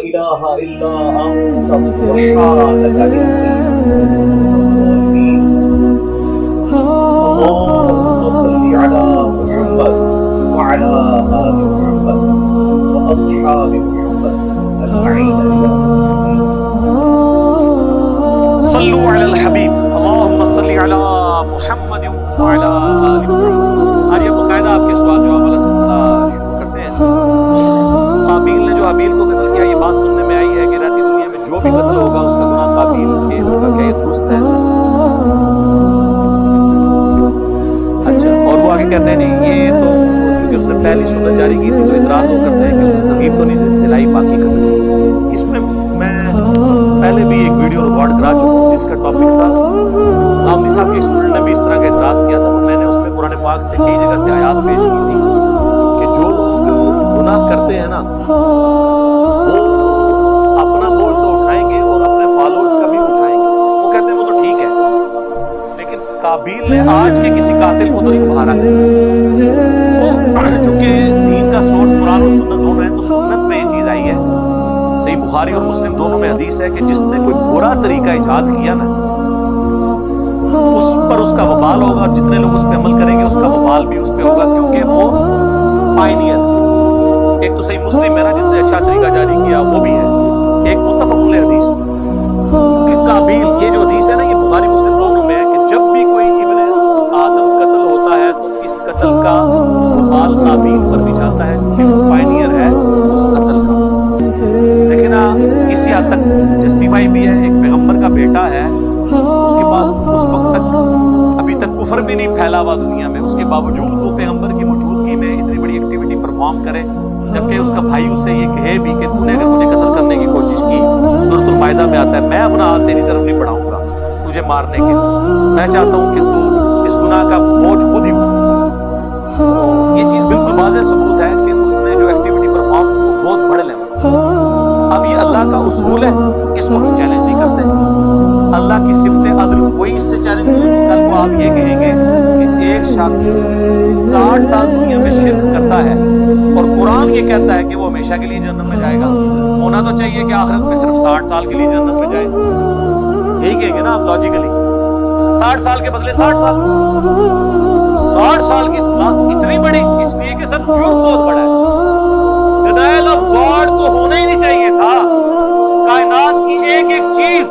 إله إلا أنت سبحانك إني اللهم صل على محمد وعلى آل محمد وأصحاب محمد أجمعين. صلوا على الحبیب اللهم صل على محمد وعلى آل محمد. آج یہ باقاعدہ آپ کے سوال جواب والا سلسلہ شروع کرتے ہیں. قابیل نے جو حابیل کو قتل کیا، یہ بات سننے میں آئی ہے کہ رہتی دنیا میں جو بھی قتل ہوگا اس کا گناہ قابیل کے ہوگا. کیا یہ درست ہے؟ اچھا، اور وہ آگے کہتے ہیں نہیں، یہ تو چونکہ اس نے پہلی سنت جاری کی تھی تو اعتراض وہ کرتے ہیں کہ اس نے ترغیب تو نہیں دلائی باقی قتل. اس میں میں پہلے بھی ایک ویڈیو ریکارڈ کرا چکا ہوں جس کا ٹاپک تھا عامری صاحب کے اسٹوڈنٹ نے بھی اس طرح کا اعتراض کیا تھا. تو میں نے اس میں قرآن پاک سے کئی جگہ سے آیات پیش کی تھی کہ جو لوگ گناہ کرتے ہیں نا وہ اپنا بوجھ تو اٹھائیں گے اور اپنے فالوورز کا بھی اٹھائیں گے. وہ کہتے ہیں وہ تو ٹھیک ہے، لیکن قابیل نے آج کے کسی قاتل کو تو نہیں مارا. چونکہ دین کا سورس قرآن اور سنت دونوں ہیں، تو سنت میں یہ چیز آئی ہے. صحیح بخاری اور مسلم دونوں میں حدیث ہے کہ جس نے کوئی برا طریقہ ایجاد کیا نا اس پر اس کا وبال ہوگا، اور جتنے لوگ اس پہ عمل کریں گے اس کا وبال بھی اس پہ ہوگا، کیونکہ وہ پائنیئر. ایک تو صحیح مسلم ہے نا جس نے اچھا طریقہ جاری کیا وہ بھی ہے، ایک متفق علیہ حدیث. چونکہ قابیل یہ جو حدیث ہے نا یہ بخاری مسلم دونوں میں ہے کہ جب بھی کوئی ابن آدم قتل ہوتا ہے تو اس قتل کا وبال قابیل پر بھی جاتا ہے، چونکہ وہ پائنیئر ہے اس قتل کا. لیکن کسی حد تک جسٹیفائی بھی ہے. ایک پیغمبر کا بیٹا ہے، اس کے پاس اس وقت تک ابھی تک کفر بھی نہیں پھیلا ہوا دنیا میں، اس کے باوجود وہ پیغمبر کی موجودگی میں اتنی بڑی ایکٹیویٹی پرفارم کرے، جبکہ اس کا بھائی اسے یہ کہے بھی کہ تو نے اگر مجھے قتل کرنے کی کوشش کی، سورۃ المائدہ میں آتا ہے میں اپنا ہاتھ تیری طرف نہیں بڑھاؤں گا تجھے مارنے کے، میں چاہتا ہوں کہ تو اس گناہ کا بوجھ خود ہی اٹھا. یہ چیز بالکل واضح ثبوت ہے کہ اس نے جو ایکٹیویٹی پرفارم کی وہ بہت بڑے لیول. اب یہ اللہ کا اصول ہے، اس کو ہم چیلنج نہیں کرتے. اللہ کی صفت عدل کوئی اس سے چیلنج نہیں. کل کو آپ یہ کہیں گے کہ ایک شخص 60 سال دنیا میں شرک کرتا ہے اور قرآن یہ کہتا ہے کہ وہ ہمیشہ کے لیے جہنم میں جائے گا، ہونا تو چاہیے کہ آخرت میں صرف 60 سال کے لیے جہنم میں جائے. یہی کہیں گے نا آپ لاجیکلی. 60 سال کے بدلے 60 سال کی سزا اتنی بڑی، اس لیے کہ سر جرم بہت بڑا ہے. ڈینائل آف گاڈ تو ہونا ہی نہیں چاہیے تھا. کائنات کی ایک ایک چیز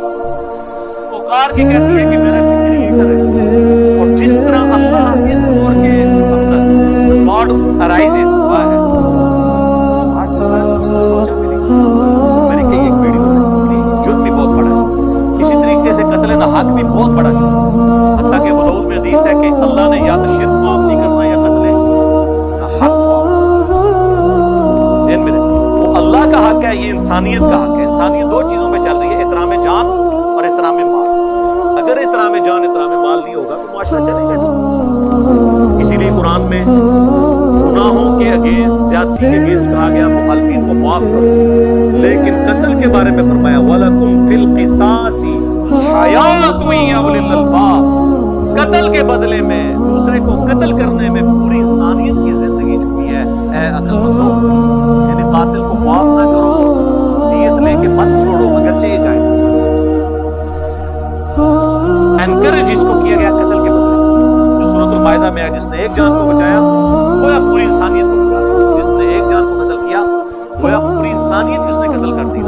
پکار کے کہتی ہے کہ میرا فکر یہ کرے. اور جس طرح اللہ اس دور کے اندر گاڈ ارائزز ہوا ہے، آج سے اس نے سوچا بھی نہیں. اس میں میری کئی ایک ویڈیوز ہیں، اس لیے جرم بھی بہت بڑا ہے. اسی طریقے سے قتل ناحق بھی بہت بڑا جرم. حتیٰ کہ بلوغ میں حدیث ہے کہ اللہ نے یا تو شرک معاف نہیں کرنا یا قتل ناحق معاف. ذہن میں رکھیں، وہ اللہ کا حق ہے، یہ انسانیت کا حق ہے. انسانیت دو چیزوں پہ چل رہی ہے، احترام جان اور احترام مال. اگر احترام جان احترام مال نہیں ہوگا تو معاشرہ چلے گا. اسی لیے قرآن میں گناہوں کے اگینسٹ، زیادتی کے اگینسٹ کہا گیا مخالفین کو معاف کرو، لیکن قتل کے بارے میں فرمایا وَلَكُمْ فِي الْقِصَاصِ حَيَاةٌ يَا أُولِي الْأَلْبَابِ. قتل کے بدلے میں دوسرے کو قتل کرنے میں پوری انسانیت کی زندگی چھپی ہے. اے عقل مندو، یعنی قاتل کو معاف نہ کرو، دیت لے کے مت چھوڑو، اگرچہ یہ جائز ہے. انکریج اس کو کیا گیا قتل کے بدلے. جو سورۃ المائدہ میں ہے، جس نے ایک جان کو بچایا گویا پوری انسانیت کو بچا دیا، جس نے ایک جان کو قتل کیا گویا پوری انسانیت اس نے قتل کر دی.